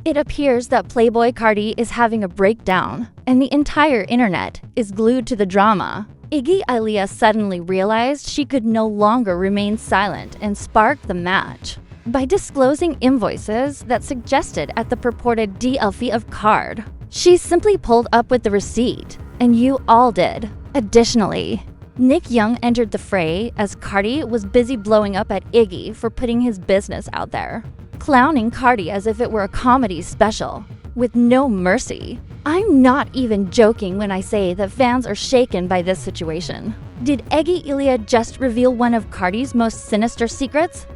It appears that Playboi Carti is having a breakdown, and the entire internet is glued to the drama. Iggy Azalea suddenly realized she could no longer remain silent and sparked the match by disclosing invoices that suggested at the purported deal fee of card. She simply pulled up with the receipt, and you all did. Additionally, Nick Young entered the fray as Carti was busy blowing up at Iggy for putting his business out there, clowning Carti as if it were a comedy special, with no mercy. I'm not even joking when I say that fans are shaken by this situation. Did Iggy Azalea just reveal one of Carti's most sinister secrets?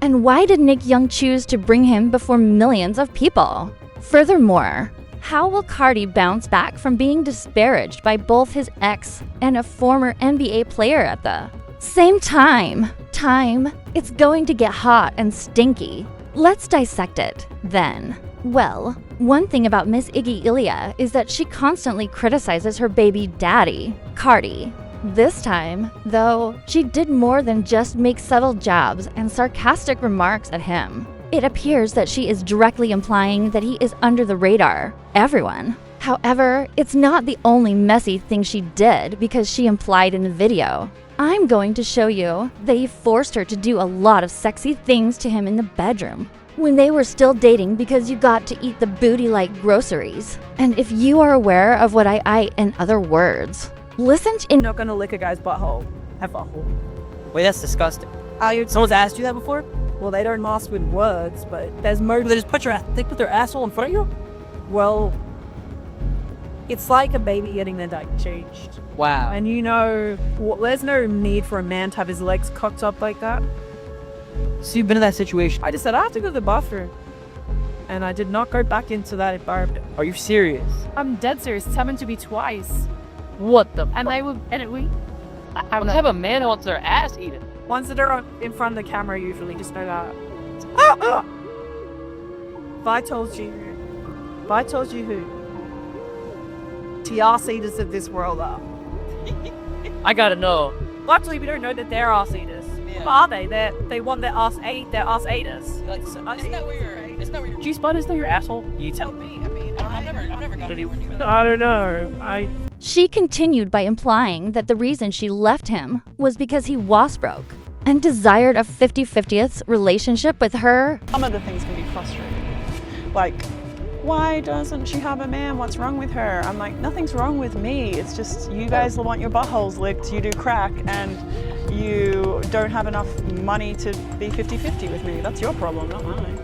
And why did Nick Young choose to bring him before millions of people? Furthermore, how will Carti bounce back from being disparaged by both his ex and a former NBA player at the same time? It's going to get hot and stinky. Let's dissect it, then. Well, one thing about Miss Iggy Azalea is that she constantly criticizes her baby daddy, Carti. This time, though, she did more than just make subtle jabs and sarcastic remarks at him. It appears that she is directly implying that he is under the radar, everyone. However, it's not the only messy thing she did because she implied in the video. I'm going to show you that he forced her to do a lot of sexy things to him in the bedroom when they were still dating because you got to eat the booty like groceries. And if you are aware of what I in other words, listen to— You're not gonna lick a guy's butthole. Have a hole. Wait, that's disgusting. Are Someone's asked you that before? Well, they don't mask with words, but there's more. They just put their asshole in front of you? Well, it's like a baby getting their diaper changed. Wow. And there's no need for a man to have his legs cocked up like that. So you've been in that situation? I just said I have to go to the bathroom, and I did not go back into that environment. Are you serious? I'm dead serious. It's happened to me twice. What the? And they would, and we. I would have a man who wants their ass eaten. Ones that are in front of the camera usually just know that. If I told you who the ass eaters of this world are. I gotta know. Well, actually, we don't know that they're ass eaters. Yeah. What are they? They want their ass ate. They're ass eaters. Isn't that where your G-spot is? That your asshole? You tell me. I mean, I've never got anywhere near that. I don't know. She continued by implying that the reason she left him was because he was broke and desired a 50-50th relationship with her. Some of the things can be frustrating. Like, why doesn't she have a man? What's wrong with her? I'm like, nothing's wrong with me. It's just you guys want your buttholes licked, you do crack, and you don't have enough money to be 50-50 with me. That's your problem, not mine.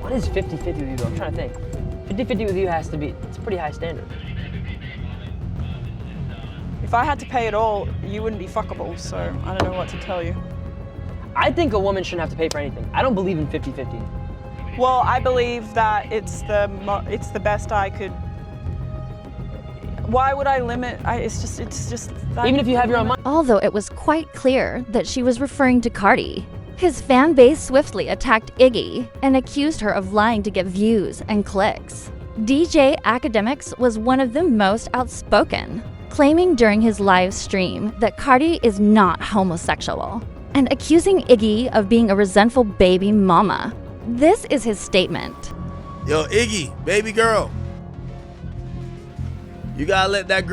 What is 50-50 with you though? I'm trying to think. 50-50 with you has to be, it's a pretty high standard. If I had to pay it all, you wouldn't be fuckable, so I don't know what to tell you. I think a woman shouldn't have to pay for anything. I don't believe in 50-50. Well, I believe that it's the best I could. Why would I limit? It's just. Even if you have your own money. Although it was quite clear that she was referring to Carti. His fan base swiftly attacked Iggy and accused her of lying to get views and clicks. DJ Academics was one of the most outspoken, claiming during his live stream that Carti is not homosexual and accusing Iggy of being a resentful baby mama. This is his statement. Yo, Iggy, baby girl. You gotta let that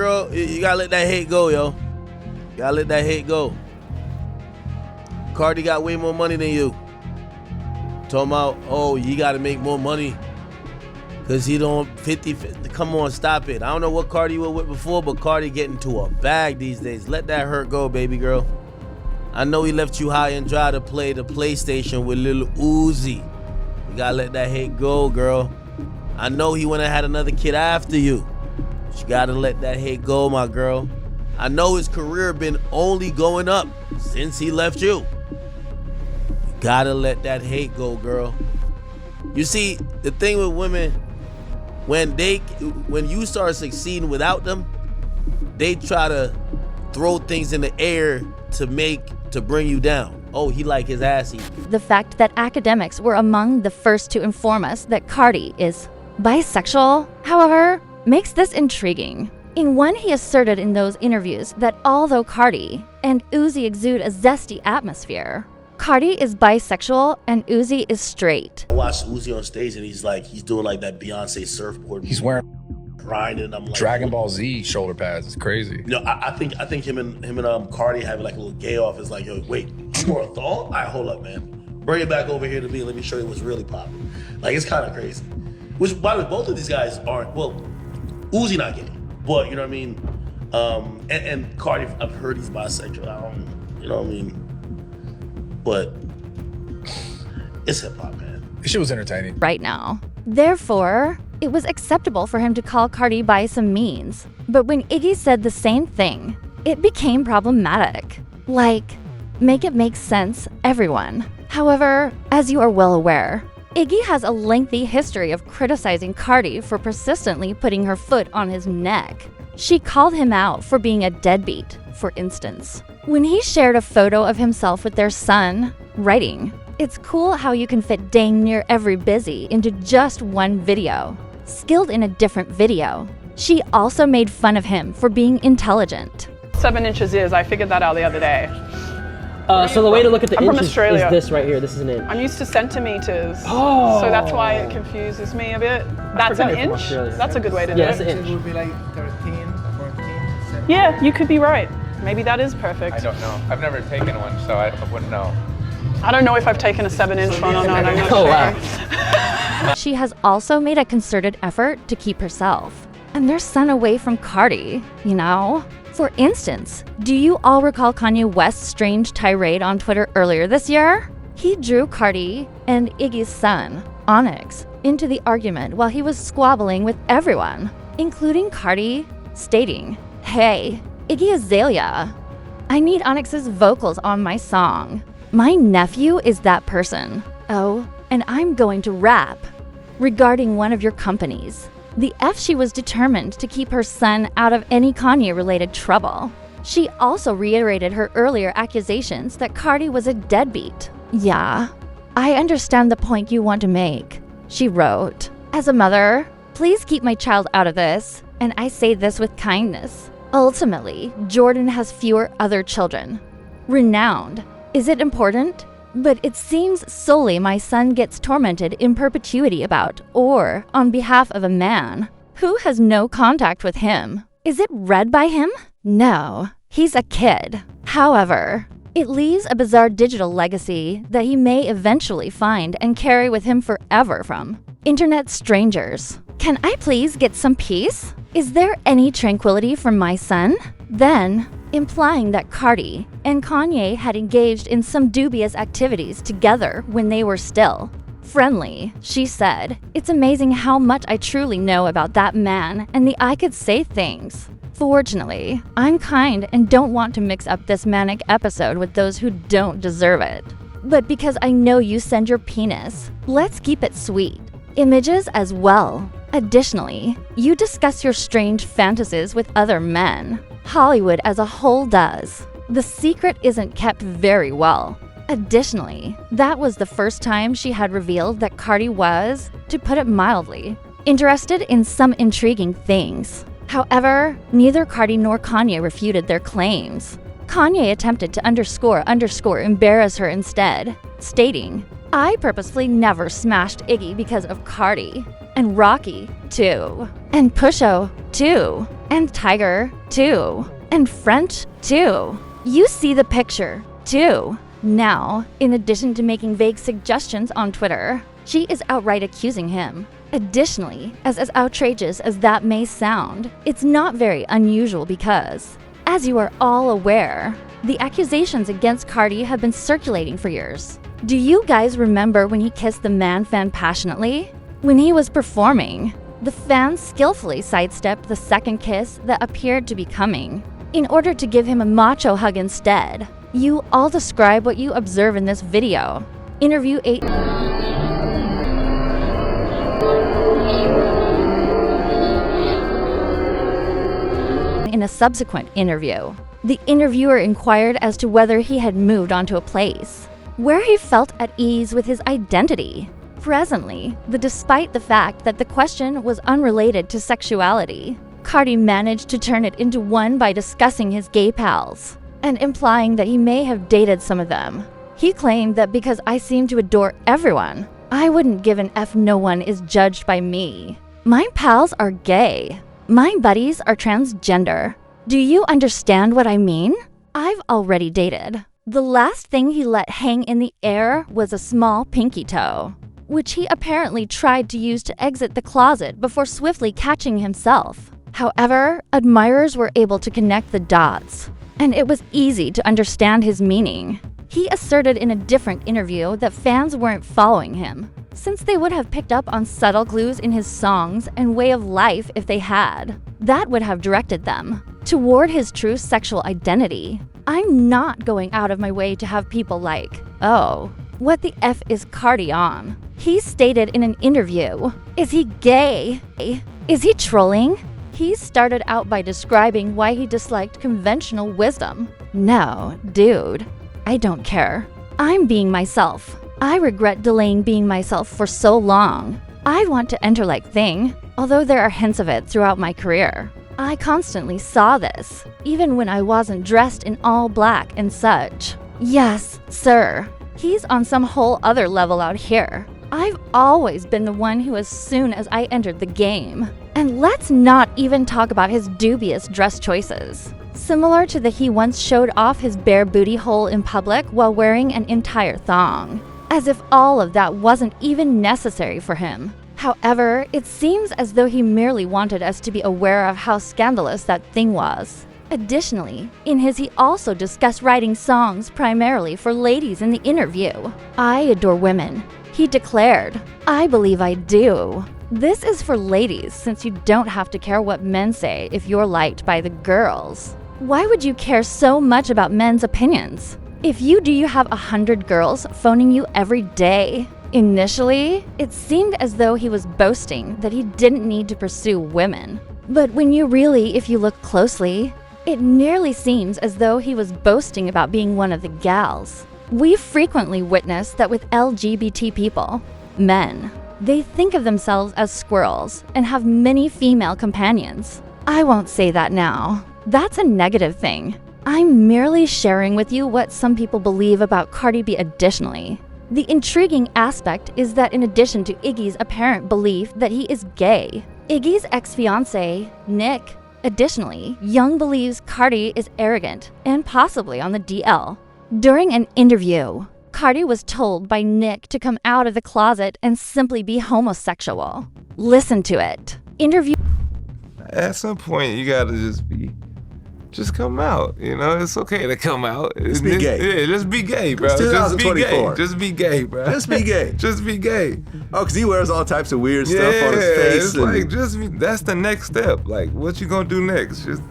hate go, yo. You gotta let that hate go. Carti got way more money than you. Talking about, oh, you gotta make more money because he don't 50. Come on, stop it. I don't know what Carti was with before, but Carti getting to a bag these days. Let that hurt go, baby girl. I know he left you high and dry to play the PlayStation with Lil Uzi. You gotta let that hate go, girl. I know he went and had another kid after you. But you gotta let that hate go, my girl. I know his career been only going up since he left you. You gotta let that hate go, girl. You see, the thing with women, when you start succeeding without them, they try to throw things in the air to bring you down. Oh, he like his ass eaten. The fact that Academics were among the first to inform us that Carti is bisexual, however, makes this intriguing. In one, he asserted in those interviews that although Carti and Uzi exude a zesty atmosphere, Carti is bisexual and Uzi is straight. I watched Uzi on stage and he's doing like that Beyonce surfboard. He's wearing grinding. I'm like Dragon Ball Z shoulder pads. It's crazy. You know, I think him and Carti having like a little gay off is like, yo, wait, you wore a thong? All right, hold up, man. Bring it back over here to me. Let me show you what's really popping. Like, it's kind of crazy. Which, by the way, both of these guys aren't, well, Uzi not gay, but you know what I mean? And Carti, I've heard he's bisexual. I don't, you know what I mean? But it's hip hop, man. This shit was entertaining. Right now. Therefore, it was acceptable for him to call Carti by some means. But when Iggy said the same thing, it became problematic. Like, make it make sense, everyone. However, as you are well aware, Iggy has a lengthy history of criticizing Carti for persistently putting her foot on his neck. She called him out for being a deadbeat, for instance, when he shared a photo of himself with their son, writing, "It's cool how you can fit dang near every busy into just one video. Skilled in a different video." She also made fun of him for being intelligent. 7 inches is, I figured that out the other day. So the way to look at the I'm from inches Australia. is this right here. This is an inch. I'm used to centimeters, Oh. so that's why it confuses me a bit. That's forgot an you're from inch? Australia. That's a good way to do Yeah, it's it. an inch. It would be like 13, 14, 17. Yeah, you could be right. Maybe that is perfect. I don't know. I've never taken one, so I wouldn't know. I don't know if I've taken a 7-inch one or not. I'm not Oh, sure. wow. She has also made a concerted effort to keep herself and their son away from Carti, you know? For instance, do you all recall Kanye West's strange tirade on Twitter earlier this year? He drew Carti and Iggy's son, Onyx, into the argument while he was squabbling with everyone, including Carti, stating, "Hey, Iggy Azalea, I need Onyx's vocals on my song. My nephew is that person. Oh, and I'm going to rap." Regarding one of your companies, the she was determined to keep her son out of any Kanye-related trouble. She also reiterated her earlier accusations that Carti was a deadbeat. "Yeah, I understand the point you want to make," she wrote. "As a mother, please keep my child out of this, and I say this with kindness. Ultimately, Jordan has fewer other children. Renowned. Is it important? But it seems solely my son gets tormented in perpetuity about, or on behalf of a man who has no contact with him. Is it read by him? No, he's a kid. However, it leaves a bizarre digital legacy that he may eventually find and carry with him forever from internet strangers. Can I please get some peace? Is there any tranquility for my son?" Then, implying that Carti and Kanye had engaged in some dubious activities together when they were still friendly, she said, "It's amazing how much I truly know about that man and the I could say things. Fortunately, I'm kind and don't want to mix up this manic episode with those who don't deserve it. But because I know you send your penis, let's keep it sweet. Images as well. Additionally, you discuss your strange fantasies with other men. Hollywood as a whole does. The secret isn't kept very well. Additionally, that was the first time she had revealed that Carti was, to put it mildly, interested in some intriguing things. However, neither Carti nor Kanye refuted their claims. Kanye attempted to underscore embarrass her instead, stating, "I purposefully never smashed Iggy because of Carti. And Rocky, too. And Pusho, too. And Tiger, too. And French, too. You see the picture, too." Now, in addition to making vague suggestions on Twitter, she is outright accusing him. Additionally, as outrageous as that may sound, it's not very unusual because, as you are all aware, the accusations against Carti have been circulating for years. Do you guys remember when he kissed the man fan passionately? When he was performing, the fans skillfully sidestepped the second kiss that appeared to be coming, in order to give him a macho hug instead. You all describe what you observe in this video. Interview 8. In a subsequent interview, the interviewer inquired as to whether he had moved onto a place where he felt at ease with his identity. Presently, despite the fact that the question was unrelated to sexuality, Carti managed to turn it into one by discussing his gay pals and implying that he may have dated some of them. He claimed that because I seem to adore everyone, I wouldn't give an F no one is judged by me. My pals are gay. My buddies are transgender. Do you understand what I mean? I've already dated. The last thing he let hang in the air was a small pinky toe, which he apparently tried to use to exit the closet before swiftly catching himself. However, admirers were able to connect the dots, and it was easy to understand his meaning. He asserted in a different interview that fans weren't following him, since they would have picked up on subtle clues in his songs and way of life if they had. That would have directed them toward his true sexual identity. I'm not going out of my way to have people like, oh, what the F is Carti on? He stated in an interview, is he gay? Is he trolling? He started out by describing why he disliked conventional wisdom. No, dude, I don't care. I'm being myself. I regret delaying being myself for so long. I want to enter like thing, although there are hints of it throughout my career. I constantly saw this, even when I wasn't dressed in all black and such. Yes, sir. He's on some whole other level out here. I've always been the one who as soon as I entered the game. And let's not even talk about his dubious dress choices. Similar to the he once showed off his bare booty hole in public while wearing an entire thong. As if all of that wasn't even necessary for him. However, it seems as though he merely wanted us to be aware of how scandalous that thing was. Additionally, in his he also discussed writing songs primarily for ladies in the interview. I adore women, he declared. I believe I do. This is for ladies since you don't have to care what men say if you're liked by the girls. Why would you care so much about men's opinions? If you do, you have 100 girls phoning you every day. Initially, it seemed as though he was boasting that he didn't need to pursue women. But when you really, if you look closely, it nearly seems as though he was boasting about being one of the gals. We frequently witness that with LGBT people, men, they think of themselves as squirrels and have many female companions. I won't say that now. That's a negative thing. I'm merely sharing with you what some people believe about Cardi B additionally. The intriguing aspect is that in addition to Iggy's apparent belief that he is gay, Iggy's ex-fiancé, Nick, additionally, Young believes Carti is arrogant and possibly on the DL. During an interview, Carti was told by Nick to come out of the closet and simply be homosexual. Listen to it. Interview. At some point, you gotta just come out, you know? It's okay to come out. Just be gay. Yeah, just be gay, bro. It's 2024. Just be gay, bro. Just be gay. Just be gay. Oh, because he wears all types of weird stuff on his face. It's like, that's the next step. Like, what you gonna do next? Just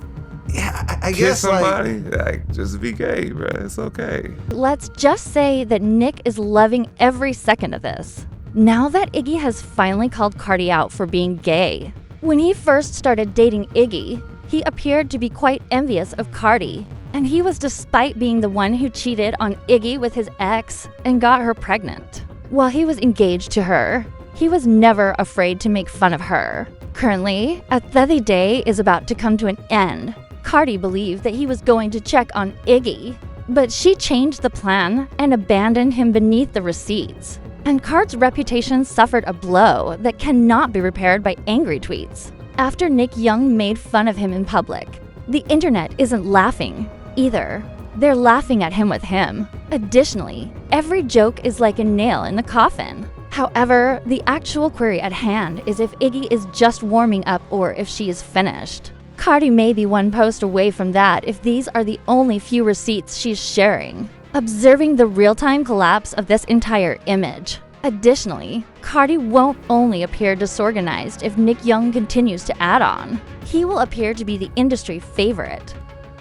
I kiss guess somebody? Like, just be gay, bro. It's okay. Let's just say that Nick is loving every second of this. Now that Iggy has finally called Carti out for being gay. When he first started dating Iggy, he appeared to be quite envious of Carti, and he was despite being the one who cheated on Iggy with his ex and got her pregnant. While he was engaged to her, he was never afraid to make fun of her. Currently, a Thethy Day is about to come to an end. Carti believed that he was going to check on Iggy, but she changed the plan and abandoned him beneath the receipts. And Cart's reputation suffered a blow that cannot be repaired by angry tweets. After Nick Young made fun of him in public, the internet isn't laughing either. They're laughing at him with him. Additionally, every joke is like a nail in the coffin. However, the actual query at hand is if Iggy is just warming up or if she is finished. Carti may be one post away from that if these are the only few receipts she's sharing, observing the real-time collapse of this entire image. Additionally, Carti won't only appear disorganized if Nick Young continues to add on. He will appear to be the industry favorite.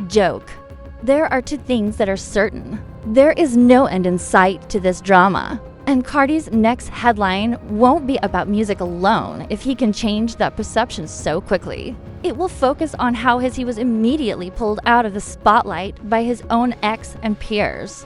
Joke. There are two things that are certain. There is no end in sight to this drama. And Carti's next headline won't be about music alone if he can change that perception so quickly. It will focus on how he was immediately pulled out of the spotlight by his own ex and peers.